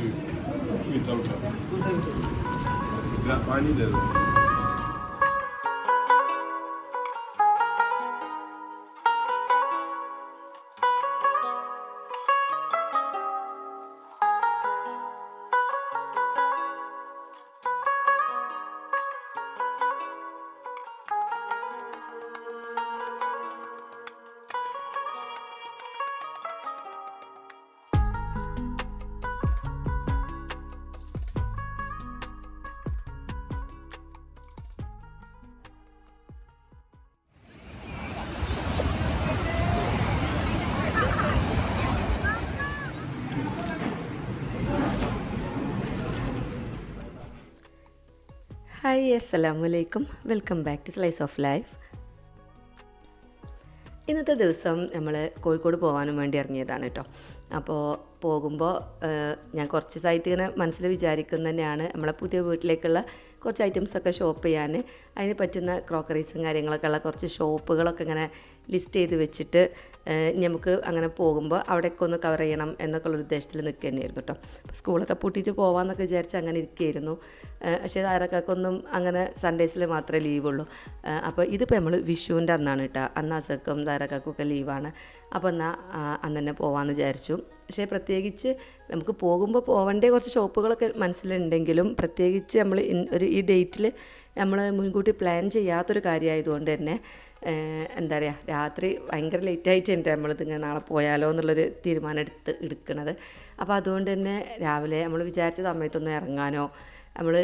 Without पानी दे दो hi അസ്സലാമലൈക്കും welcome back to slice of life. ഇന്നത്തെ ദിവസം നമ്മൾ കോഴിക്കോട് പോകാനും വേണ്ടി ഇറങ്ങിയതാണ് കേട്ടോ. അപ്പോൾ പോകുമ്പോൾ ഞാൻ കുറച്ച് ദിവസമായിട്ട് ഇങ്ങനെ മനസ്സിൽ വിചാരിക്കുന്നത് തന്നെയാണ് നമ്മളെ പുതിയ വീട്ടിലേക്കുള്ള കുറച്ച് ഐറ്റംസൊക്കെ ഷോപ്പ് ചെയ്യാൻ, അതിന് പറ്റുന്ന ക്രോക്കറീസും കാര്യങ്ങളൊക്കെ ഉള്ള കുറച്ച് ഷോപ്പുകളൊക്കെ ഇങ്ങനെ ലിസ്റ്റ് ചെയ്ത് വെച്ചിട്ട് നമുക്ക് അങ്ങനെ പോകുമ്പോൾ അവിടെയൊക്കെ ഒന്ന് കവർ ചെയ്യണം എന്നൊക്കെ ഉള്ള ഉദ്ദേശത്തിൽ നിൽക്കുക തന്നെയായിരുന്നു കേട്ടോ. അപ്പോൾ സ്കൂളൊക്കെ പൂട്ടിയിട്ട് പോകാമെന്നൊക്കെ വിചാരിച്ച് അങ്ങനെ ഇരിക്കുകയായിരുന്നു. പക്ഷേ ആരൊക്കൊന്നും അങ്ങനെ സൺഡേസിൽ മാത്രമേ ലീവുള്ളൂ. അപ്പോൾ ഇതിപ്പോൾ നമ്മൾ വിഷുവിൻ്റെ അന്നാണ് കേട്ടോ. അന്ന് അസക്കും ധാരക്കൊക്കെ ലീവാണ്. അപ്പോൾ എന്നാൽ അന്ന് തന്നെ പോകാമെന്ന് വിചാരിച്ചു. പക്ഷേ പ്രത്യേകിച്ച് നമുക്ക് പോകുമ്പോൾ പോകേണ്ട കുറച്ച് ഷോപ്പുകളൊക്കെ മനസ്സിലുണ്ടെങ്കിലും പ്രത്യേകിച്ച് നമ്മൾ ഈ ഡേറ്റിൽ നമ്മൾ മുൻകൂട്ടി പ്ലാൻ ചെയ്യാത്തൊരു കാര്യമായതുകൊണ്ട് തന്നെ എന്താ പറയുക, രാത്രി ഭയങ്കര ലേറ്റായിട്ടുണ്ട് നമ്മളിതിങ്ങനെ നാളെ പോയാലോ എന്നുള്ളൊരു തീരുമാനം എടുക്കുന്നത്. അപ്പോൾ അതുകൊണ്ട് തന്നെ രാവിലെ നമ്മൾ വിചാരിച്ച സമയത്തൊന്നും ഇറങ്ങാനോ നമ്മൾ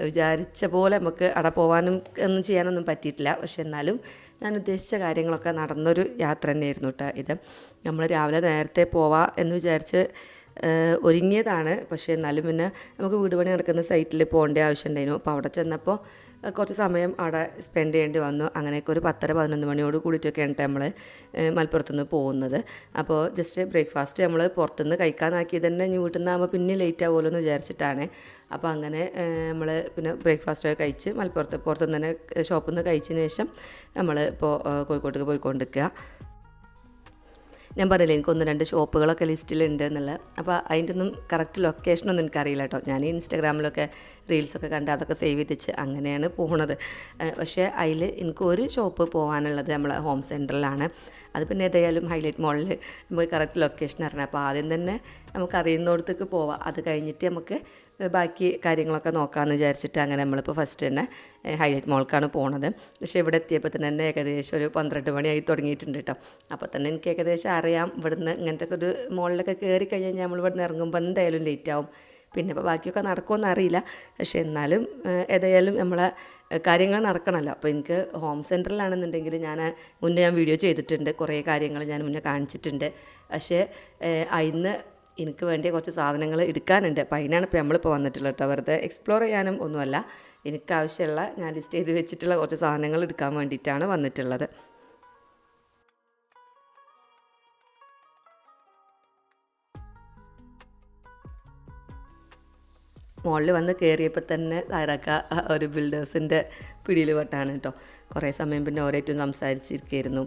വിചാരിച്ച പോലെ നമുക്ക് അവിടെ പോകാനും ഒന്നും ചെയ്യാനൊന്നും പറ്റിയിട്ടില്ല. പക്ഷെ എന്നാലും ഞാൻ ഉദ്ദേശിച്ച കാര്യങ്ങളൊക്കെ നടന്നൊരു യാത്ര തന്നെയായിരുന്നു കേട്ടോ ഇത്. നമ്മൾ രാവിലെ നേരത്തെ പോവാം എന്ന് വിചാരിച്ച് ഒരുങ്ങിയതാണ്. പക്ഷേ എന്നാലും പിന്നെ നമുക്ക് വീട് പണി നടക്കുന്ന സൈറ്റിൽ പോകേണ്ട ആവശ്യമുണ്ടായിരുന്നു. അപ്പോൾ അവിടെ ചെന്നപ്പോൾ കുറച്ച് സമയം അവിടെ സ്പെൻഡ് ചെയ്യേണ്ടി വന്നു. അങ്ങനെയൊക്കെ ഒരു 10-11 മണിയോട് കൂടിയിട്ടൊക്കെയാണ് നമ്മൾ മലപ്പുറത്തുനിന്ന് പോകുന്നത്. അപ്പോൾ ജസ്റ്റ് ബ്രേക്ക്ഫാസ്റ്റ് നമ്മൾ പുറത്തുനിന്ന് കഴിക്കാനാക്കിയത് തന്നെ ഇനി വീട്ടിൽ നിന്നാകുമ്പോൾ പിന്നെ ലേറ്റ് ആവുമല്ലോ എന്ന് വിചാരിച്ചിട്ടാണ്. അപ്പോൾ അങ്ങനെ നമ്മൾ പിന്നെ ബ്രേക്ക്ഫാസ്റ്റൊക്കെ കഴിച്ച് പുറത്തുനിന്ന് തന്നെ ഷോപ്പിൽ നിന്ന് കഴിച്ചതിന് ശേഷം നമ്മൾ ഇപ്പോൾ കോഴിക്കോട്ടേക്ക് പോയിക്കൊണ്ടിരിക്കുക. ഞാൻ പറഞ്ഞില്ലേ എനിക്ക് 1-2 ഷോപ്പുകളൊക്കെ ലിസ്റ്റിലുണ്ട് എന്നുള്ളത്. അപ്പോൾ അതിൻ്റെ ഒന്നും കറക്റ്റ് ലൊക്കേഷനൊന്നും എനിക്കറിയില്ല കേട്ടോ. ഞാൻ ഇൻസ്റ്റാഗ്രാമിലൊക്കെ റീൽസൊക്കെ കണ്ട് അതൊക്കെ സേവ് ചെയ്തിച്ച് അങ്ങനെയാണ് പോകുന്നത്. പക്ഷേ അതിൽ എനിക്ക് ഒരു ഷോപ്പ് പോകാനുള്ളത് നമ്മളെ ഹോം സെൻറ്ററിലാണ്. അത് പിന്നെ ഏതായാലും ഹൈലൈറ്റ് മോളിൽ നമുക്ക് കറക്റ്റ് ലൊക്കേഷൻ അറിയണം. അപ്പോൾ ആദ്യം തന്നെ നമുക്ക് അറിയുന്നിടത്തേക്ക് പോവാം. അത് കഴിഞ്ഞിട്ട് നമുക്ക് ബാക്കി കാര്യങ്ങളൊക്കെ നോക്കാമെന്ന് വിചാരിച്ചിട്ട് അങ്ങനെ നമ്മളിപ്പോൾ ഫസ്റ്റ് തന്നെ ഹൈലൈറ്റ് മോൾക്കാണ് പോണത്. പക്ഷേ ഇവിടെ എത്തിയപ്പോൾ തന്നെ ഏകദേശം ഒരു 12 മണിയായി തുടങ്ങിയിട്ടുണ്ട് കേട്ടോ. അപ്പോൾ തന്നെ എനിക്ക് ഏകദേശം അറിയാം ഇവിടുന്ന് ഇങ്ങനത്തെ ഒരു മോളിലൊക്കെ കയറി കഴിഞ്ഞാൽ നമ്മൾ ഇവിടുന്ന് ഇറങ്ങുമ്പോൾ എന്തായാലും ലേറ്റ് ആവും. പിന്നെ ഇപ്പോൾ ബാക്കിയൊക്കെ നടക്കുമെന്ന് അറിയില്ല. പക്ഷേ എന്നാലും ഏതായാലും നമ്മളെ കാര്യങ്ങൾ നടക്കണമല്ലോ. അപ്പോൾ എനിക്ക് ഹോം സെൻറ്ററിലാണെന്നുണ്ടെങ്കിൽ ഞാൻ വീഡിയോ ചെയ്തിട്ടുണ്ട്, കുറേ കാര്യങ്ങൾ ഞാൻ മുന്നേ കാണിച്ചിട്ടുണ്ട്. പക്ഷേ ഇന്ന് എനിക്ക് വേണ്ടിയ കുറച്ച് സാധനങ്ങൾ എടുക്കാനുണ്ട്. അപ്പോൾ അതിനാണ് ഇപ്പോൾ നമ്മളിപ്പോൾ വന്നിട്ടുള്ളത് കേട്ടോ. വെറുതെ എക്സ്പ്ലോർ ചെയ്യാനും ഒന്നുമല്ല, എനിക്കാവശ്യമുള്ള ഞാൻ ലിസ്റ്റ് ചെയ്ത് വെച്ചിട്ടുള്ള കുറച്ച് സാധനങ്ങൾ എടുക്കാൻ വേണ്ടിയിട്ടാണ് വന്നിട്ടുള്ളത്. മോളിൽ വന്ന് കയറിയപ്പോൾ തന്നെ താരക്ക ഒരു ബിൽഡേഴ്സിൻ്റെ പിടിയിൽ പെട്ടാണ് കേട്ടോ. കുറേ സമയം പിന്നെ ഓരോറ്റും സംസാരിച്ചിരിക്കുകയായിരുന്നു.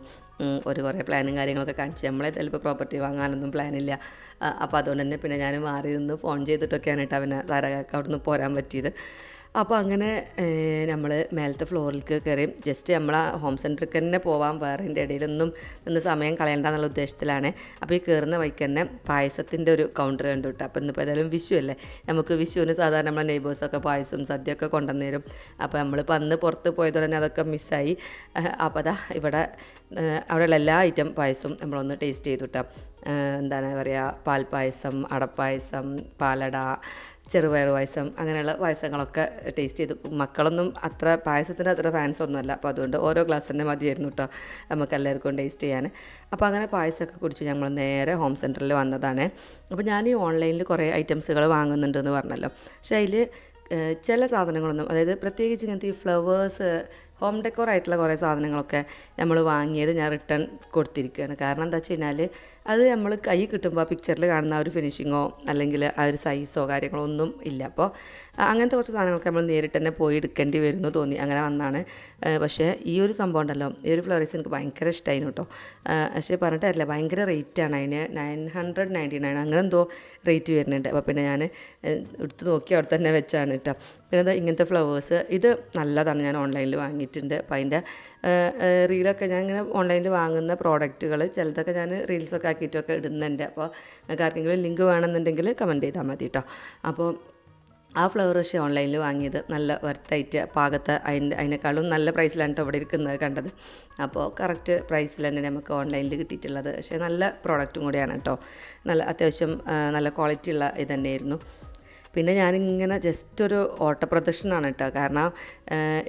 കുറേ പ്ലാനും കാര്യങ്ങളൊക്കെ കാണിച്ചു. നമ്മളെ ചിലപ്പോൾ പ്രോപ്പർട്ടി വാങ്ങാനൊന്നും പ്ലാനില്ല. അപ്പോൾ അതുകൊണ്ട് തന്നെ പിന്നെ ഞാൻ മാറി നിന്ന് ഫോൺ ചെയ്തിട്ടൊക്കെയാണ് കേട്ടോ അവനെ താരക്ക അവിടെ നിന്ന് പോരാൻ പറ്റിയത്. അപ്പോൾ അങ്ങനെ നമ്മൾ മേലത്തെ ഫ്ലോറിലേക്ക് കയറി ജസ്റ്റ് നമ്മളെ ഹോം സെൻറ്ററിലേക്ക് തന്നെ പോവാൻ, വേറെ എൻ്റെ ഇടയിലൊന്നും നിന്ന് സമയം കളയണ്ടെന്നുള്ള ഉദ്ദേശത്തിലാണ്. അപ്പോൾ ഈ കയറുന്ന വഴിക്ക് തന്നെ പായസത്തിൻ്റെ ഒരു കൗണ്ടർ കണ്ടു കേട്ടോ. അപ്പോൾ ഇന്നിപ്പോൾ ഏതായാലും വിഷു അല്ലേ, നമുക്ക് വിഷുവിന് സാധാരണ നമ്മളെ നെയ്ബേഴ്സൊക്കെ പായസം സദ്യയൊക്കെ കൊണ്ടുവന്ന് തരും. അപ്പോൾ നമ്മളിപ്പോൾ അന്ന് പുറത്ത് പോയതുകൊണ്ട് തന്നെ അതൊക്കെ മിസ്സായി. അപ്പോൾ അതാ ഇവിടെ അവിടെയുള്ള എല്ലാ ഐറ്റം പായസവും നമ്മളൊന്ന് ടേസ്റ്റ് ചെയ്തു കേട്ടോ. എന്താണ് പറയുക, പാൽപ്പായസം, അടപ്പായസം, പാലട, ചെറുപയർ പായസം, അങ്ങനെയുള്ള പായസങ്ങളൊക്കെ ടേസ്റ്റ് ചെയ്തു. മക്കളൊന്നും അത്ര പായസത്തിൻ്റെ അത്ര ഫാൻസ് ഒന്നുമല്ല. അപ്പോൾ അതുകൊണ്ട് ഓരോ ഗ്ലാസ് തന്നെ മതിയായിരുന്നു കേട്ടോ നമുക്ക് എല്ലാവർക്കും ടേസ്റ്റ് ചെയ്യാൻ. അപ്പോൾ അങ്ങനെ പായസമൊക്കെ കുടിച്ച് ഞങ്ങൾ നേരെ ഹോം സെൻറ്ററിൽ വന്നതാണ്. അപ്പോൾ ഞാൻ ഈ ഓൺലൈനിൽ കുറേ ഐറ്റംസുകൾ വാങ്ങുന്നുണ്ടെന്ന് പറഞ്ഞല്ലോ. പക്ഷേ അതിൽ ചില സാധനങ്ങളൊന്നും, അതായത് പ്രത്യേകിച്ച് ഇങ്ങനത്തെ ഈ ഫ്ലവേഴ്സ് ഹോം ഡെക്കോർ ആയിട്ടുള്ള കുറേ സാധനങ്ങളൊക്കെ നമ്മൾ വാങ്ങിയത് ഞാൻ റിട്ടേൺ കൊടുത്തിരിക്കുകയാണ്. കാരണം എന്താ വെച്ച് കഴിഞ്ഞാൽ അത് നമ്മൾ കൈ കിട്ടുമ്പോൾ ആ പിക്ചറിൽ കാണുന്ന ആ ഒരു ഫിനിഷിങ്ങോ അല്ലെങ്കിൽ ആ ഒരു സൈസോ കാര്യങ്ങളോ ഒന്നും ഇല്ല. അപ്പോൾ അങ്ങനത്തെ കുറച്ച് സാധനങ്ങളൊക്കെ നമ്മൾ നേരിട്ട് തന്നെ പോയി എടുക്കേണ്ടി വരുന്നു തോന്നി, അങ്ങനെ വന്നാണ്. പക്ഷേ ഈ ഒരു സംഭവം ഉണ്ടല്ലോ, ഈ ഒരു ഫ്ലവറീസ് എനിക്ക് ഭയങ്കര ഇഷ്ടമായിരുന്നു കേട്ടോ. പക്ഷേ പറഞ്ഞിട്ടില്ല, ഭയങ്കര റേറ്റാണ് അതിന്. 999 അങ്ങനെ എന്തോ റേറ്റ് വരുന്നുണ്ട്. അപ്പോൾ പിന്നെ ഞാൻ എടുത്ത് നോക്കി അവിടെ തന്നെ വെച്ചാണ് കേട്ടോ. പിന്നെ എന്താ ഇങ്ങനത്തെ ഫ്ലവേഴ്സ്, ഇത് നല്ലതാണ്, ഞാൻ ഓൺലൈനിൽ വാങ്ങിയിട്ടുണ്ട്. അപ്പോൾ അതിൻ്റെ റീലൊക്കെ ഞാൻ ഇങ്ങനെ ഓൺലൈനിൽ വാങ്ങുന്ന പ്രോഡക്റ്റുകൾ ചിലതൊക്കെ ഞാൻ റീൽസൊക്കെ ആക്കിയിട്ടൊക്കെ ഇടുന്നുണ്ട്. അപ്പോൾ നിങ്ങൾക്ക് ആർക്കെങ്കിലും ലിങ്ക് വേണമെന്നുണ്ടെങ്കിൽ കമൻറ്റ് ചെയ്താൽ മതി കേട്ടോ. അപ്പോൾ ആ ഫ്ലവർ പക്ഷേ ഓൺലൈനിൽ വാങ്ങിയത് നല്ല വർത്തായിട്ട് പാകത്തെ അതിനേക്കാളും നല്ല പ്രൈസിലാണ് കേട്ടോ ഇവിടെ ഇരിക്കുന്നത് കണ്ടത്. അപ്പോൾ കറക്റ്റ് പ്രൈസിൽ തന്നെ നമുക്ക് ഓൺലൈനിൽ കിട്ടിയിട്ടുള്ളത്. പക്ഷേ നല്ല പ്രോഡക്റ്റും കൂടിയാണ് കേട്ടോ. നല്ല അത്യാവശ്യം നല്ല ക്വാളിറ്റി ഉള്ള ഇത് തന്നെയായിരുന്നു. പിന്നെ ഞാനിങ്ങനെ ജസ്റ്റ് ഒരു ഓട്ടപ്രദർശനമാണ് കേട്ടോ. കാരണം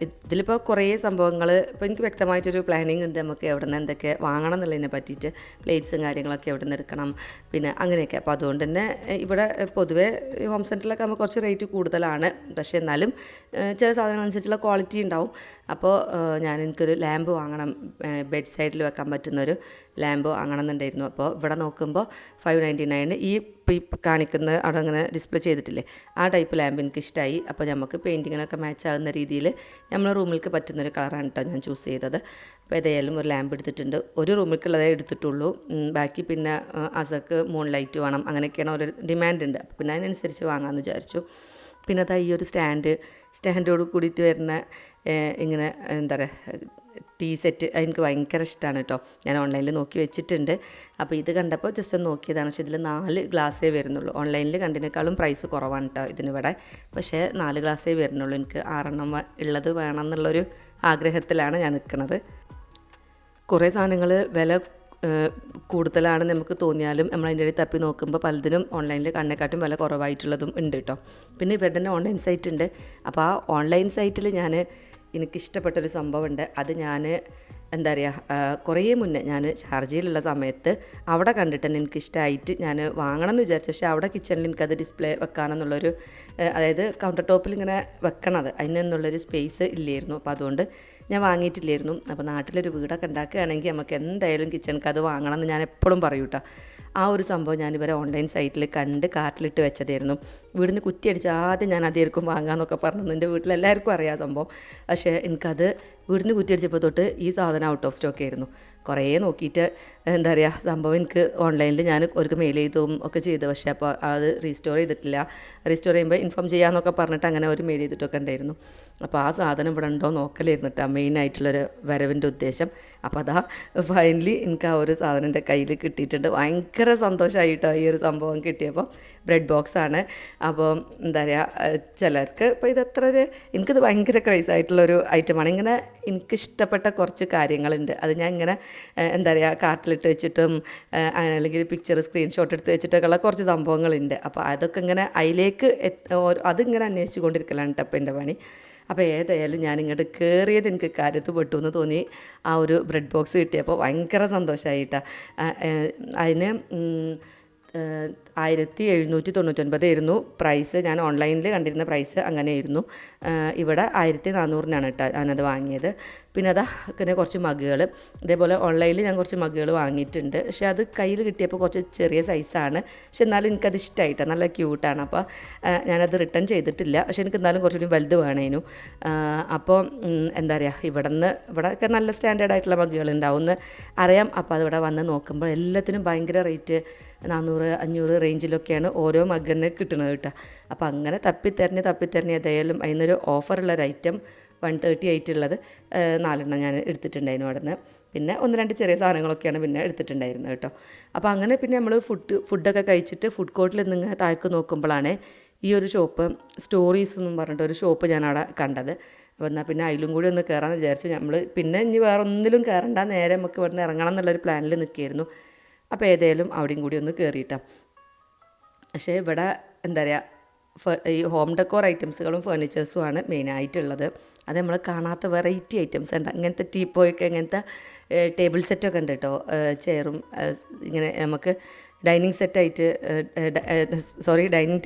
ഇതിലിപ്പോൾ കുറേ സംഭവങ്ങൾ, ഇപ്പോൾ എനിക്ക് വ്യക്തമായിട്ടൊരു പ്ലാനിങ് ഉണ്ട് നമുക്ക് എവിടെ നിന്ന് എന്തൊക്കെ വാങ്ങണം എന്നുള്ളതിനെ പറ്റിയിട്ട്. പ്ലേറ്റ്സും കാര്യങ്ങളൊക്കെ എവിടെ നിന്ന് എടുക്കണം, പിന്നെ അങ്ങനെയൊക്കെ. അപ്പോൾ അതുകൊണ്ട് തന്നെ ഇവിടെ പൊതുവേ ഹോം സെൻറ്ററിലൊക്കെ ആകുമ്പോൾ കുറച്ച് റേറ്റ് കൂടുതലാണ്. പക്ഷേ എന്നാലും ചില സാധനങ്ങളനുസരിച്ചുള്ള ക്വാളിറ്റി ഉണ്ടാവും. അപ്പോൾ എനിക്കൊരു ലാമ്പ് വാങ്ങണം, ബെഡ് സൈഡിൽ വെക്കാൻ പറ്റുന്നൊരു ലാമ്പ് വാങ്ങണമെന്നുണ്ടായിരുന്നു. അപ്പോൾ ഇവിടെ നോക്കുമ്പോൾ 599 ഈ കാണിക്കുന്ന അവിടെ അങ്ങനെ ഡിസ്പ്ലേ ചെയ്തിട്ടില്ലേ, ആ ടൈപ്പ് ലാമ്പ് എനിക്ക് ഇഷ്ടമായി. അപ്പോൾ നമുക്ക് പെയിൻറ്റിങ്ങിനൊക്കെ മാച്ച് ആകുന്ന രീതിയിൽ നമ്മൾ റൂമിലേക്ക് പറ്റുന്നൊരു കളറാണ് കേട്ടോ ഞാൻ ചൂസ് ചെയ്തത്. അപ്പോൾ ഏതായാലും ഒരു ലാമ്പ് എടുത്തിട്ടുണ്ട്. ഒരു റൂമിലേക്കുള്ളതേ എടുത്തിട്ടുള്ളൂ. ബാക്കി പിന്നെ അസക്ക് മൂൺ ലൈറ്റ് വേണം, അങ്ങനെയൊക്കെയാണ് ഒരു ഡിമാൻഡ് ഉണ്ട്. അപ്പോൾ പിന്നെ അതിനനുസരിച്ച് വാങ്ങാമെന്ന് വിചാരിച്ചു. പിന്നെ അതാ ഈ ഒരു സ്റ്റാൻഡോട് കൂടിയിട്ട് വരുന്ന ഇങ്ങനെ എന്താ പറയുക ടീ സെറ്റ്, എനിക്ക് ഭയങ്കര ഇഷ്ടമാണ് കേട്ടോ. ഞാൻ ഓൺലൈനിൽ നോക്കി വെച്ചിട്ടുണ്ട്. അപ്പോൾ ഇത് കണ്ടപ്പോൾ ജസ്റ്റ് ഒന്ന് നോക്കിയതാണ്. പക്ഷേ ഇതിൽ 4 ഗ്ലാസ്സേ വരുന്നുള്ളൂ. ഓൺലൈനിൽ കണ്ടതിനേക്കാളും പ്രൈസ് കുറവാണ് കേട്ടോ ഇതിനിവിടെ. പക്ഷേ 4 ഗ്ലാസ്സേ വരുന്നുള്ളൂ. എനിക്ക് 6 ഉള്ളത് വേണം എന്നുള്ളൊരു ആഗ്രഹത്തിലാണ് ഞാൻ നിൽക്കുന്നത്. കുറേ സാധനങ്ങൾ വില കൂടുതലാണ് നമുക്ക് തോന്നിയാലും നമ്മൾ അതിൻ്റെ ഇടയിൽ തപ്പി നോക്കുമ്പോൾ പലതിനും ഓൺലൈനിൽ കണ്ണെക്കാട്ടും വില കുറവായിട്ടുള്ളതും ഉണ്ട് കേട്ടോ. പിന്നെ ഇവരുടെ തന്നെ ഓൺലൈൻ സൈറ്റ് ഉണ്ട്. അപ്പോൾ ആ ഓൺലൈൻ സൈറ്റിൽ എനിക്കിഷ്ടപ്പെട്ടൊരു സംഭവമുണ്ട്. അത് ഞാൻ എന്താ പറയുക, കുറേ മുന്നേ ഞാൻ ഷാർജയിലുള്ള സമയത്ത് അവിടെ കണ്ടിട്ട് തന്നെ എനിക്കിഷ്ടമായിട്ട് ഞാൻ വാങ്ങണം എന്ന് വിചാരിച്ചു. പക്ഷേ അവിടെ കിച്ചണിൽ എനിക്കത് ഡിസ്പ്ലേ വെക്കാനെന്നുള്ളൊരു, അതായത് കൗണ്ടർ ടോപ്പിൽ ഇങ്ങനെ വെക്കണത് അതിനെന്നുള്ളൊരു സ്പേസ് ഇല്ലായിരുന്നു. അപ്പോൾ അതുകൊണ്ട് ഞാൻ വാങ്ങിയിട്ടില്ലായിരുന്നു. അപ്പോൾ നാട്ടിലൊരു വീടൊക്കെ ഉണ്ടാക്കുകയാണെങ്കിൽ നമുക്ക് എന്തായാലും കിച്ചണിക്ക് അത് വാങ്ങണം എന്ന് ഞാൻ എപ്പോഴും പറയും കേട്ടോ. ആ ഒരു സംഭവം ഞാനിവരെ ഓൺലൈൻ സൈറ്റിൽ കണ്ട് കാർട്ടിലിട്ട് വെച്ചതായിരുന്നു. വീടിന് കുറ്റിയടിച്ച് ആദ്യം ഞാൻ അതായിരിക്കും വാങ്ങാമെന്നൊക്കെ പറഞ്ഞു. എൻ്റെ വീട്ടിലെല്ലാവർക്കും അറിയാം സംഭവം. പക്ഷേ എനിക്കത് വീടിന് കുറ്റിയടിച്ചപ്പോൾ തൊട്ട് ഈ സാധനം ഔട്ട് ഓഫ് സ്റ്റോക്ക് ആയിരുന്നു. കുറേ നോക്കിയിട്ട് എന്താ പറയുക, സംഭവം എനിക്ക് ഓൺലൈനിൽ ഞാൻ ഒരു മെയിൽ ചെയ്തും ഒക്കെ ചെയ്തു. പക്ഷേ അപ്പോൾ അത് റീസ്റ്റോർ ചെയ്തിട്ടില്ല. റീസ്റ്റോർ ചെയ്യുമ്പോൾ ഇൻഫോം ചെയ്യാമെന്നൊക്കെ പറഞ്ഞിട്ട് അങ്ങനെ ഒരു മെയിൽ ചെയ്തിട്ടൊക്കെ ഉണ്ടായിരുന്നു. അപ്പോൾ ആ സാധനം ഇവിടെ ഉണ്ടോ നോക്കലായിരുന്നു കേട്ടോ മെയിനായിട്ടുള്ളൊരു വരവിൻ്റെ ഉദ്ദേശം. അപ്പോൾ അതാ ഫൈനലി എനിക്ക് ആ ഒരു സാധനം എൻ്റെ കയ്യിൽ കിട്ടിയിട്ടുണ്ട്. ഭയങ്കര സന്തോഷമായിട്ടോ ഈ ഒരു സംഭവം കിട്ടിയപ്പോൾ. ബ്രെഡ് ബോക്സാണ്. അപ്പോൾ എന്താ പറയുക, ചിലർക്ക് ഇപ്പോൾ ഇതത്ര എനിക്കിത് ഭയങ്കര ക്രൈസായിട്ടുള്ളൊരു ഐറ്റമാണ്. ഇങ്ങനെ എനിക്കിഷ്ടപ്പെട്ട കുറച്ച് കാര്യങ്ങളുണ്ട്. അത് ഞാൻ ഇങ്ങനെ എന്താ പറയുക കാർട്ടിലിട്ട് വെച്ചിട്ടും അങ്ങനെ അല്ലെങ്കിൽ പിക്ചർ സ്ക്രീൻഷോട്ട് എടുത്ത് വെച്ചിട്ടൊക്കെ ഉള്ള കുറച്ച് സംഭവങ്ങളുണ്ട്. അപ്പോൾ അതൊക്കെ ഇങ്ങനെ അതിലേക്ക് അതിങ്ങനെ അന്വേഷിച്ച് കൊണ്ടിരിക്കലാണ് കേട്ടോ അപ്പോൾ എൻ്റെ പണി. അപ്പോൾ ഏതായാലും ഞാനിങ്ങോട്ട് കയറിയത് എനിക്ക് കാര്യത്ത് പെട്ടു എന്ന് തോന്നി. ആ ഒരു ബ്രെഡ് ബോക്സ് കിട്ടിയപ്പോൾ ഭയങ്കര സന്തോഷമായിട്ടാണ്. അതിന് 1799 ആയിരുന്നു പ്രൈസ്. ഞാൻ ഓൺലൈനിൽ കണ്ടിരുന്ന പ്രൈസ് അങ്ങനെയായിരുന്നു. ഇവിടെ 1400 കേട്ടോ ഞാനത് വാങ്ങിയത്. പിന്നെ പിന്നെ കുറച്ച് മഗ്ഗുകൾ, ഇതേപോലെ ഓൺലൈനിൽ ഞാൻ കുറച്ച് മഗ്ഗുകൾ വാങ്ങിയിട്ടുണ്ട്. പക്ഷേ അത് കയ്യിൽ കിട്ടിയപ്പോൾ കുറച്ച് ചെറിയ സൈസാണ്. പക്ഷെ എന്നാലും എനിക്കത് ഇഷ്ടമായിട്ടാണ്, നല്ല ക്യൂട്ടാണ്. അപ്പോൾ ഞാനത് റിട്ടേൺ ചെയ്തിട്ടില്ല. പക്ഷേ എനിക്ക് എന്നാലും കുറച്ചുകൂടി വലുത് വേണേനു. അപ്പോൾ എന്താ പറയുക, ഇവിടെയൊക്കെ നല്ല സ്റ്റാൻഡേർഡ് ആയിട്ടുള്ള മഗ്ഗുകൾ ഉണ്ടാവും എന്ന് അറിയാം. അപ്പോൾ അതിവിടെ വന്ന് നോക്കുമ്പോൾ എല്ലാത്തിനും ഭയങ്കര റേറ്റ് 400-500 റേഞ്ചിലൊക്കെയാണ് ഓരോ മഗ്ഗിന് കിട്ടുന്നത് കേട്ടോ. അപ്പോൾ അങ്ങനെ തപ്പിത്തെരഞ്ഞ് ഏതായാലും അതിനൊരു ഓഫറുള്ളൊരു ഐറ്റം 138 ഉള്ളത് 4 ഞാൻ എടുത്തിട്ടുണ്ടായിരുന്നു അവിടെ നിന്ന്. പിന്നെ 1-2 ചെറിയ സാധനങ്ങളൊക്കെയാണ് പിന്നെ എടുത്തിട്ടുണ്ടായിരുന്നത് കേട്ടോ. അപ്പോൾ അങ്ങനെ പിന്നെ നമ്മൾ ഫുഡൊക്കെ കഴിച്ചിട്ട് ഫുഡ് കോർട്ടിൽ നിന്നിങ്ങനെ താഴേക്ക് നോക്കുമ്പോഴാണ് ഈ ഒരു ഷോപ്പ് സ്റ്റോറീസ് എന്നും പറഞ്ഞിട്ട് ഒരു ഷോപ്പ് ഞാനവിടെ കണ്ടത്. അപ്പോൾ എന്നാൽ പിന്നെ അതിലും കൂടി ഒന്ന് കയറാമെന്ന് വിചാരിച്ചു. നമ്മൾ പിന്നെ ഇനി വേറെ ഒന്നിലും കയറണ്ട, നേരെ നമുക്ക് ഇവിടെ നിന്ന് ഇറങ്ങണം എന്നുള്ളൊരു പ്ലാനിൽ നിൽക്കുകയായിരുന്നു. അപ്പോൾ ഏതായാലും അവിടെയും കൂടി ഒന്ന് കയറിയിട്ടാണ്. പക്ഷേ ഇവിടെ എന്താ പറയുക, ഈ ഹോം ഡെക്കോർ ഐറ്റംസുകളും ഫേർണിച്ചേഴ്സുമാണ് മെയിനായിട്ടുള്ളത്. അത് നമ്മൾ കാണാത്ത വെറൈറ്റി ഐറ്റംസ് ഉണ്ട്. അങ്ങനത്തെ ടീപ്പോയൊക്കെ, അങ്ങനത്തെ ടേബിൾ സെറ്റൊക്കെ ഉണ്ട് കേട്ടോ. ചെയറും ഇങ്ങനെ നമുക്ക് ഡൈനിങ്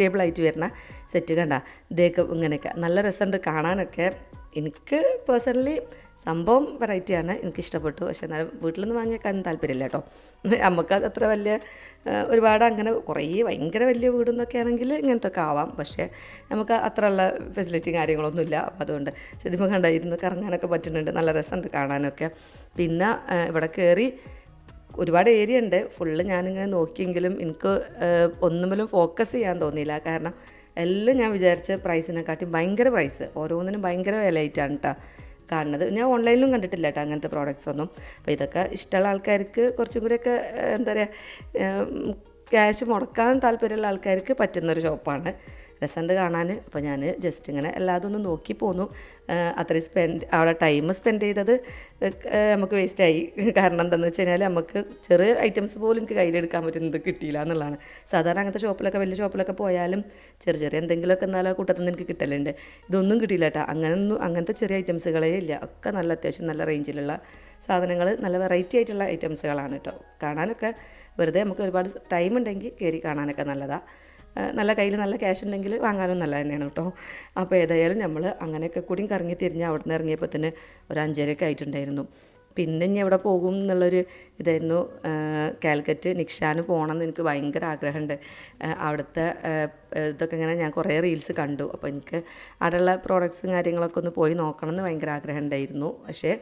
ടേബിളായിട്ട് വരുന്ന സെറ്റ് കണ്ട ഇതൊക്കെ ഇങ്ങനെയൊക്കെ നല്ല രസമുണ്ട് കാണാനൊക്കെ. എനിക്ക് പേഴ്സണലി സംഭവം വെറൈറ്റിയാണ്, എനിക്കിഷ്ടപ്പെട്ടു. പക്ഷേ എന്നാലും വീട്ടിൽ നിന്ന് വാങ്ങിയേക്കാനും താല്പര്യമില്ല കേട്ടോ. നമുക്കത് അത്ര വലിയ ഒരുപാട് അങ്ങനെ കുറേ ഭയങ്കര വലിയ വീടെന്നൊക്കെ ആണെങ്കിൽ ഇങ്ങനത്തെ ഒക്കെ ആവാം. പക്ഷേ നമുക്ക് അത്ര ഉള്ള ഫെസിലിറ്റി കാര്യങ്ങളൊന്നുമില്ല. അപ്പോൾ അതുകൊണ്ട് ശരിക്കും കണ്ട ഇരുന്ന് കറങ്ങാനൊക്കെ പറ്റുന്നുണ്ട്, നല്ല രസമുണ്ട് കാണാനൊക്കെ. പിന്നെ ഇവിടെ കയറി ഒരുപാട് ഏരിയ ഉണ്ട്. ഫുള്ള് ഞാനിങ്ങനെ നോക്കിയെങ്കിലും എനിക്ക് ഒന്നുമിലും ഫോക്കസ് ചെയ്യാൻ തോന്നിയില്ല. കാരണം എല്ലാം ഞാൻ വിചാരിച്ച പ്രൈസിനെക്കാട്ടി ഭയങ്കര പ്രൈസ്, ഓരോന്നിനും ഭയങ്കര വിലയായിട്ടാണ് കേട്ടോ കാണുന്നത്. ഞാൻ ഓൺലൈനിലും കണ്ടിട്ടില്ല കേട്ടോ അങ്ങനത്തെ പ്രോഡക്റ്റ്സ് ഒന്നും. അപ്പോൾ ഇതൊക്കെ ഇഷ്ടമുള്ള ആൾക്കാർക്ക് കുറച്ചും കൂടിയൊക്കെ എന്താ പറയുക ക്യാഷ് മുടക്കാൻ താല്പര്യമുള്ള ആൾക്കാർക്ക് പറ്റുന്നൊരു ഷോപ്പാണ്. രസമുണ്ട് കാണാൻ. അപ്പോൾ ഞാൻ ജസ്റ്റ് ഇങ്ങനെ എല്ലാതും ഒന്ന് നോക്കി പോന്നു. അത്രയും അവിടെ ടൈം സ്പെൻഡ് ചെയ്തത് നമുക്ക് വേസ്റ്റായി. കാരണം എന്താണെന്ന് വെച്ച് കഴിഞ്ഞാൽ നമുക്ക് ചെറിയ ഐറ്റംസ് പോലും എനിക്ക് കയ്യിലെടുക്കാൻ പറ്റുന്നത് കിട്ടിയില്ല എന്നുള്ളതാണ്. സാധാരണ അങ്ങനത്തെ ഷോപ്പിലൊക്കെ വലിയ ഷോപ്പിലൊക്കെ പോയാലും ചെറിയ എന്തെങ്കിലുമൊക്കെ എന്നാലും കൂട്ടത്തിൽ നിന്ന് എനിക്ക് കിട്ടലുണ്ട്. ഇതൊന്നും കിട്ടിയില്ല കേട്ടോ. അങ്ങനത്തെ ചെറിയ ഐറ്റംസുകളേ ഇല്ല. ഒക്കെ നല്ല അത്യാവശ്യം നല്ല റേഞ്ചിലുള്ള സാധനങ്ങൾ, നല്ല വെറൈറ്റി ആയിട്ടുള്ള ഐറ്റംസുകളാണ് കേട്ടോ. കാണാനൊക്കെ വെറുതെ നമുക്ക് ഒരുപാട് ടൈം ഉണ്ടെങ്കിൽ കയറി കാണാനൊക്കെ നല്ലതാണ്. നല്ല കയ്യിൽ നല്ല ക്യാഷ് ഉണ്ടെങ്കിൽ വാങ്ങാനും നല്ല തന്നെയാണ് കേട്ടോ. അപ്പോൾ ഏതായാലും നമ്മൾ അങ്ങനെയൊക്കെ കൂടിയും കറങ്ങി തിരിഞ്ഞ് അവിടെ നിന്ന് ഇറങ്ങിയപ്പോൾ തന്നെ ഒരു 5:30 ആയിട്ടുണ്ടായിരുന്നു. പിന്നെ ഇനി എവിടെ പോകും എന്നുള്ളൊരു ഇതായിരുന്നു. കാലിക്കറ്റ് നിക്ഷാന് പോകണമെന്ന് എനിക്ക് ഭയങ്കര ആഗ്രഹമുണ്ട്. അവിടുത്തെ ഇതൊക്കെ ഇങ്ങനെ ഞാൻ കുറേ റീൽസ് കണ്ടു. അപ്പോൾ എനിക്ക് അവിടെയുള്ള പ്രോഡക്ട്സും കാര്യങ്ങളൊക്കെ ഒന്ന് പോയി നോക്കണം എന്ന് ഭയങ്കര ആഗ്രഹം ഉണ്ടായിരുന്നു. പക്ഷേ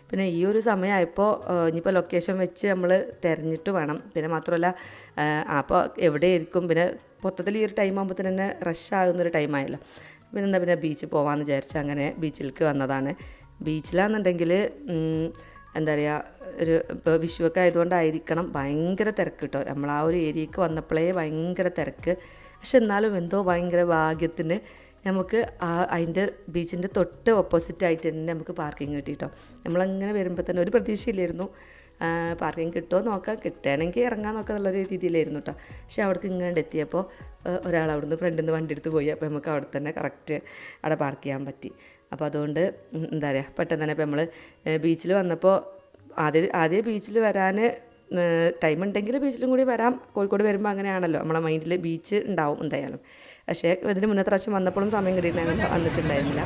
പിന്നെ ഈ ഒരു സമയമായപ്പോൾ ഇനിയിപ്പോൾ ലൊക്കേഷൻ വെച്ച് നമ്മൾ തിരഞ്ഞിട്ട് വേണം. പിന്നെ മാത്രമല്ല അപ്പോൾ എവിടെയായിരിക്കും, പിന്നെ മൊത്തത്തിൽ ഈ ഒരു ടൈം ആകുമ്പോൾ തന്നെ റഷ് ആകുന്നൊരു ടൈമായല്ലോ. പിന്നെ ബീച്ചിൽ പോകാമെന്ന് വിചാരിച്ച് അങ്ങനെ ബീച്ചിലേക്ക് വന്നതാണ്. ബീച്ചിലാണെന്നുണ്ടെങ്കിൽ എന്താ പറയുക, ഇപ്പോൾ വിഷുവൊക്കെ ആയതുകൊണ്ടായിരിക്കണം ഭയങ്കര തിരക്ക് കേട്ടോ. നമ്മൾ ആ ഒരു ഏരിയക്ക് വന്നപ്പോഴേ ഭയങ്കര തിരക്ക്. പക്ഷെ എന്നാലും എന്തോ ഭയങ്കര ഭാഗ്യത്തിന് നമുക്ക് അതിൻ്റെ ബീച്ചിൻ്റെ തൊട്ട് ഓപ്പോസിറ്റായിട്ട് തന്നെ നമുക്ക് പാർക്കിംഗ് കിട്ടി കേട്ടോ. നമ്മളങ്ങനെ വരുമ്പോൾ തന്നെ ഒരു പ്രതീക്ഷയില്ലായിരുന്നു പാർക്കിംഗ് കിട്ടുമോ നോക്കാം, കിട്ടുകയാണെങ്കിൽ ഇറങ്ങാൻ നോക്കാം എന്നുള്ളൊരു രീതിയിലായിരുന്നു കേട്ടോ. പക്ഷെ അവിടേക്ക് ഇങ്ങനെ എത്തിയപ്പോൾ ഒരാൾ അവിടുന്ന് ഫ്രണ്ടിൽ നിന്ന് വണ്ടി എടുത്ത് പോയി. അപ്പോൾ നമുക്ക് അവിടെ തന്നെ കറക്റ്റ് അവിടെ പാർക്ക് ചെയ്യാൻ പറ്റി. അപ്പോൾ അതുകൊണ്ട് എന്താ പറയുക, പെട്ടെന്ന് തന്നെ ഇപ്പോൾ നമ്മൾ ബീച്ചിൽ വന്നപ്പോൾ ആദ്യം ബീച്ചിൽ വരാൻ ടൈം ഉണ്ടെങ്കിൽ ബീച്ചിലും കൂടി വരാം. കോഴിക്കോട് വരുമ്പോൾ അങ്ങനെയാണല്ലോ, നമ്മളെ മൈൻഡിൽ ബീച്ച് ഉണ്ടാവും എന്തായാലും. പക്ഷേ ഇതിന് മുന്നത്തെ പ്രാവശ്യം വന്നപ്പോഴും സമയം വന്നിട്ടുണ്ടായിരുന്നില്ല.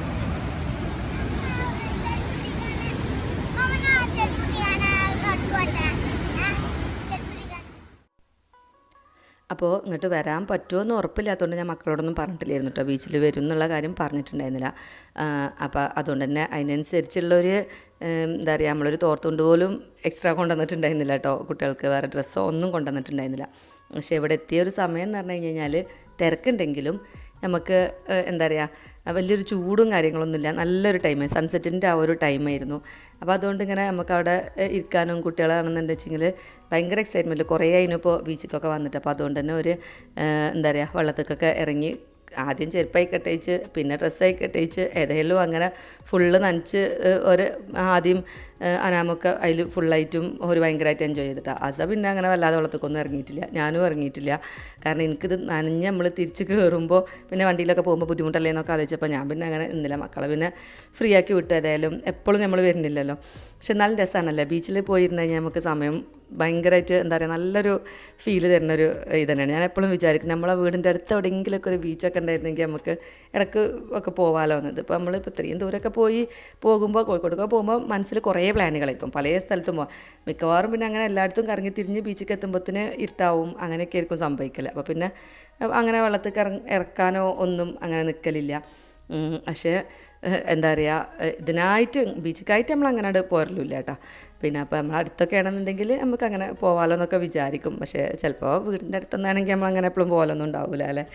അപ്പോൾ ഇങ്ങോട്ട് വരാൻ പറ്റുമോ എന്ന് ഉറപ്പില്ലാത്തതുകൊണ്ട് ഞാൻ മക്കളോടൊന്നും പറഞ്ഞിട്ടില്ലായിരുന്നു കേട്ടോ. ബീച്ചിൽ വരും എന്നുള്ള കാര്യം പറഞ്ഞിട്ടുണ്ടായിരുന്നില്ല. അപ്പോൾ അതുകൊണ്ട് തന്നെ അതിനനുസരിച്ചുള്ളൊരു എന്താ പറയുക, നമ്മളൊരു തോർത്തുകൊണ്ട് പോലും എക്സ്ട്രാ കൊണ്ടുവന്നിട്ടുണ്ടായിരുന്നില്ല കേട്ടോ. കുട്ടികൾക്ക് വേറെ ഡ്രസ്സോ ഒന്നും കൊണ്ടുവന്നിട്ടുണ്ടായിരുന്നില്ല. പക്ഷേ ഇവിടെ എത്തിയ ഒരു സമയം എന്ന് പറഞ്ഞു കഴിഞ്ഞാൽ തിരക്കുണ്ടെങ്കിലും നമുക്ക് എന്താ പറയുക, വലിയൊരു ചൂടും കാര്യങ്ങളൊന്നുമില്ല. നല്ലൊരു ടൈം, സൺസെറ്റിൻ്റെ ആ ഒരു ടൈമായിരുന്നു. അപ്പോൾ അതുകൊണ്ട് ഇങ്ങനെ നമുക്ക് അവിടെ ഇരിക്കാനും കുട്ടികളാണെന്നുണ്ടെന്ന് വെച്ചെങ്കിൽ ഭയങ്കര എക്സൈറ്റ്മെൻറ്റ്. കുറേ അതിനിപ്പോൾ ബീച്ചിക്കൊക്കെ വന്നിട്ട്. അപ്പോൾ അതുകൊണ്ട് തന്നെ ഒരു എന്താ പറയുക, വെള്ളത്തേക്കൊക്കെ ഇറങ്ങി ആദ്യം ചെരുപ്പായി കെട്ടയിച്ച് പിന്നെ ഡ്രസ്സായി കെട്ടയിച്ച് ഏതായാലും അങ്ങനെ ഫുള്ള് നനച്ച് ഒരു ആദ്യം അനാമൊക്കെ അതിൽ ഫുള്ളായിട്ടും ഒരു ഭയങ്കരമായിട്ട് എൻജോയ് ചെയ്തിട്ടാണ്. അസ പിന്നെ അങ്ങനെ വല്ലാതെ വെള്ളത്തേക്കൊന്നും ഇറങ്ങിയിട്ടില്ല, ഞാനും ഇറങ്ങിയിട്ടില്ല. കാരണം എനിക്കിത് നനഞ്ഞ് നമ്മൾ തിരിച്ച് കയറുമ്പോൾ പിന്നെ വണ്ടിയിലൊക്കെ പോകുമ്പോൾ ബുദ്ധിമുട്ടല്ലേ എന്നൊക്കെ ആലോചിച്ചപ്പോൾ ഞാൻ പിന്നെ അങ്ങനെ ഇന്നില്ല. മക്കളെ പിന്നെ ഫ്രീ ആക്കി വിട്ടു. ഏതായാലും എപ്പോഴും നമ്മൾ വരുന്നില്ലല്ലോ. പക്ഷെ എന്നാലും രസമാണല്ലേ ബീച്ചിൽ പോയിരുന്നു കഴിഞ്ഞാൽ നമുക്ക് സമയം ഭയങ്കരമായിട്ട് എന്താ പറയുക, നല്ലൊരു ഫീല് തരുന്നൊരു ഇത് തന്നെയാണ്. ഞാൻ എപ്പോഴും വിചാരിക്കും നമ്മളെ വീടിൻ്റെ അടുത്ത് എവിടെയെങ്കിലുമൊക്കെ ഒരു ബീച്ചൊക്കെ ഉണ്ടായിരുന്നെങ്കിൽ നമുക്ക് ഇടയ്ക്ക് ഒക്കെ പോകാമല്ലോ എന്നത്. ഇപ്പോൾ നമ്മളിപ്പോൾ ഇത്രയും ദൂരമൊക്കെ പോകുമ്പോൾ കോഴിക്കോടൊക്കെ പോകുമ്പോൾ മനസ്സിൽ കുറേ പ്ലാനുകളായിരിക്കും, പല സ്ഥലത്തും പോകാം. മിക്കവാറും പിന്നെ അങ്ങനെ എല്ലായിടത്തും കറങ്ങി തിരിഞ്ഞ് ബീച്ചിലേക്ക് എത്തുമ്പോഴത്തേന് ഇരുട്ടാവും, അങ്ങനെയൊക്കെ ആയിരിക്കും സംഭവിക്കില്ല. അപ്പോൾ പിന്നെ അങ്ങനെ വെള്ളത്തിൽ ഇറക്കാനോ ഒന്നും അങ്ങനെ നിൽക്കലില്ല. പക്ഷേ എന്താ പറയുക, ഇതിനായിട്ട് ബീച്ചിക്കായിട്ട് നമ്മൾ അങ്ങനെ പോരലില്ല കേട്ടോ. പിന്നെ അപ്പോൾ നമ്മൾ അടുത്തൊക്കെ ആണെന്നുണ്ടെങ്കിൽ നമുക്ക് അങ്ങനെ പോകാമല്ലോ എന്നൊക്കെ വിചാരിക്കും. പക്ഷേ ചിലപ്പോൾ വീടിൻ്റെ അടുത്തുനിന്നാണെങ്കിൽ നമ്മളങ്ങനെ എപ്പോഴും പോകാനൊന്നും ഉണ്ടാവില്ല അല്ലേ.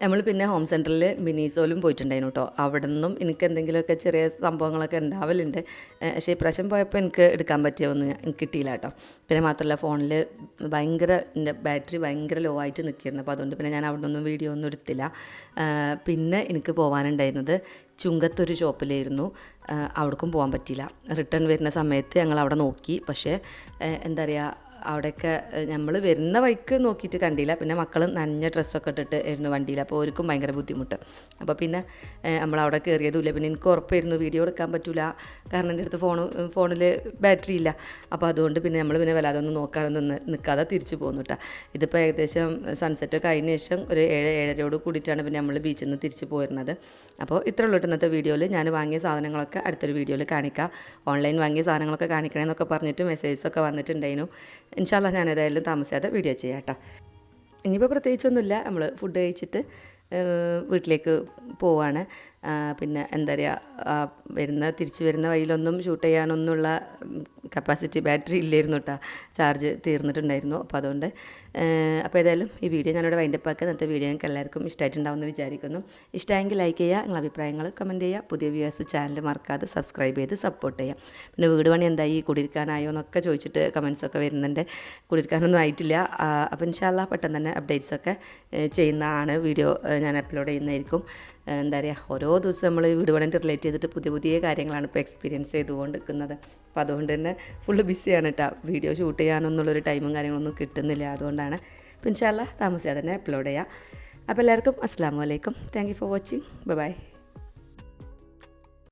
നമ്മൾ പിന്നെ ഹോം സെൻറ്ററിൽ മിനിസോലും പോയിട്ടുണ്ടായിരുന്നു കേട്ടോ. അവിടെ നിന്നും എനിക്ക് എന്തെങ്കിലുമൊക്കെ ചെറിയ സംഭവങ്ങളൊക്കെ ഉണ്ടാവലുണ്ട്. പക്ഷേ ഇപ്രാവശ്യം പോയപ്പോൾ എനിക്ക് എടുക്കാൻ പറ്റിയൊന്നും എനിക്ക് കിട്ടിയില്ല കേട്ടോ. പിന്നെ മാത്രമല്ല ഫോണിൽ എൻ്റെ ബാറ്ററി ഭയങ്കര ലോ ആയിട്ട് നിൽക്കിയിരുന്നു. അപ്പോൾ അതുകൊണ്ട് പിന്നെ ഞാൻ അവിടെ നിന്നൊന്നും വീഡിയോ ഒന്നും എടുത്തില്ല. പിന്നെ എനിക്ക് പോകാനുണ്ടായിരുന്നത് ചുങ്കത്തൊരു ഷോപ്പിലായിരുന്നു. അവിടേക്കും പോകാൻ പറ്റിയില്ല. റിട്ടേൺ വരുന്ന സമയത്ത് ഞങ്ങൾ അവിടെ നോക്കി. പക്ഷേ എന്താ പറയുക, അവിടെയൊക്കെ നമ്മൾ വരുന്ന വഴിക്ക് നോക്കിയിട്ട് കണ്ടില്ല. പിന്നെ മക്കൾ നനഞ്ഞ ഡ്രസ്സൊക്കെ ഇട്ടിട്ട് ആയിരുന്നു വണ്ടിയിൽ. അപ്പോൾ അവർക്കും ഭയങ്കര ബുദ്ധിമുട്ട്. അപ്പോൾ പിന്നെ നമ്മളവിടെ കയറിയതുമില്ല. പിന്നെ എനിക്ക് ഉറപ്പായിരുന്നു വീഡിയോ എടുക്കാൻ പറ്റില്ല, കാരണം എൻ്റെ അടുത്ത് ഫോണിൽ ബാറ്ററി ഇല്ല. അപ്പോൾ അതുകൊണ്ട് പിന്നെ നമ്മൾ പിന്നെ വല്ലാതെ ഒന്നും നോക്കാനൊന്നും നിൽക്കാതെ തിരിച്ചു പോന്നു കേട്ടോ. ഇതിപ്പോൾ ഏകദേശം സൺസെറ്റൊക്കെ കഴിഞ്ഞ ശേഷം ഒരു 7-7:30 കൂടിയിട്ടാണ് പിന്നെ നമ്മൾ ബീച്ചിൽ നിന്ന് തിരിച്ച് പോരുന്നത്. അപ്പോൾ ഇത്രയുള്ള ഇന്നത്തെ വീഡിയോയിൽ ഞാൻ വാങ്ങിയ സാധനങ്ങളൊക്കെ അടുത്തൊരു വീഡിയോയിൽ കാണിക്കാം. ഓൺലൈൻ വാങ്ങിയ സാധനങ്ങളൊക്കെ കാണിക്കണമെന്നൊക്കെ പറഞ്ഞിട്ട് മെസ്സേജസൊക്കെ വന്നിട്ടുണ്ടായിരുന്നു. ഇൻഷാ അല്ലാഹ് ഞാൻ ഏതായാലും താമസിയാതെ വീഡിയോ ചെയ്യാം കേട്ടോ. ഇനിയിപ്പോൾ പ്രത്യേകിച്ചൊന്നുമില്ല, നമ്മൾ ഫുഡ് കഴിച്ചിട്ട് വീട്ടിലേക്ക് പോവാണ്. പിന്നെ എന്താ പറയുക, തിരിച്ച് വരുന്ന വഴിയിലൊന്നും ഷൂട്ട് ചെയ്യാനൊന്നുള്ള കപ്പാസിറ്റി ബാറ്ററി ഇല്ലായിരുന്നു കേട്ടോ, ചാർജ് തീർന്നിട്ടുണ്ടായിരുന്നു. അപ്പോൾ അതുകൊണ്ട് അപ്പോൾ ഏതായാലും ഈ വീഡിയോ ഞാനിവിടെ വൈൻഡപ്പ് ആക്കുക. ഇന്നത്തെ വീഡിയോ നിങ്ങൾക്ക് എല്ലാവർക്കും ഇഷ്ടമായിട്ടുണ്ടാവുമെന്ന് വിചാരിക്കുന്നു. ഇഷ്ടമെങ്കിൽ ലൈക്ക് ചെയ്യുക, നിങ്ങളുടെ അഭിപ്രായങ്ങൾ കമൻറ്റ് ചെയ്യുക. പുതിയ വ്യൂവേഴ്സ് ചാനൽ മറക്കാതെ സബ്സ്ക്രൈബ് ചെയ്ത് സപ്പോർട്ട് ചെയ്യാം. പിന്നെ വീട് പണി എന്തായി, കുടിയിരിക്കാനായോ എന്നൊക്കെ ചോദിച്ചിട്ട് കമൻസൊക്കെ വരുന്നുണ്ട്. കുടിയിരിക്കാനൊന്നും ആയിട്ടില്ല. അപ്പോൾ ഇൻഷാ അല്ലാഹ് പെട്ടെന്ന് തന്നെ അപ്ഡേറ്റ്സൊക്കെ ചെയ്യുന്നതാണ്. വീഡിയോ ഞാൻ അപ്ലോഡ് ചെയ്യുന്നതായിരിക്കും. എന്താ പറയുക, ഓരോ ദിവസം നമ്മൾ വീട് പണിയിട്ട് റിലേറ്റ് ചെയ്തിട്ട് പുതിയ പുതിയ കാര്യങ്ങളാണ് ഇപ്പോൾ എക്സ്പീരിയൻസ് ചെയ്തുകൊണ്ടിരിക്കുന്നത്. അപ്പോൾ അതുകൊണ്ട് തന്നെ ഫുള്ള് ബിസിയാണ് കേട്ടോ. വീഡിയോ ഷൂട്ട് ചെയ്യാനൊന്നുള്ളൊരു ടൈമും കാര്യങ്ങളൊന്നും കിട്ടുന്നില്ല. അതുകൊണ്ടാണ്. അപ്പോൾ ഇൻഷാ അല്ലാഹ് താമസിയാതെ തന്നെ അപ്ലോഡ് ചെയ്യാം. അപ്പോൾ എല്ലാവർക്കും അസ്സലാമു അലൈക്കും. Thank you for watching. By.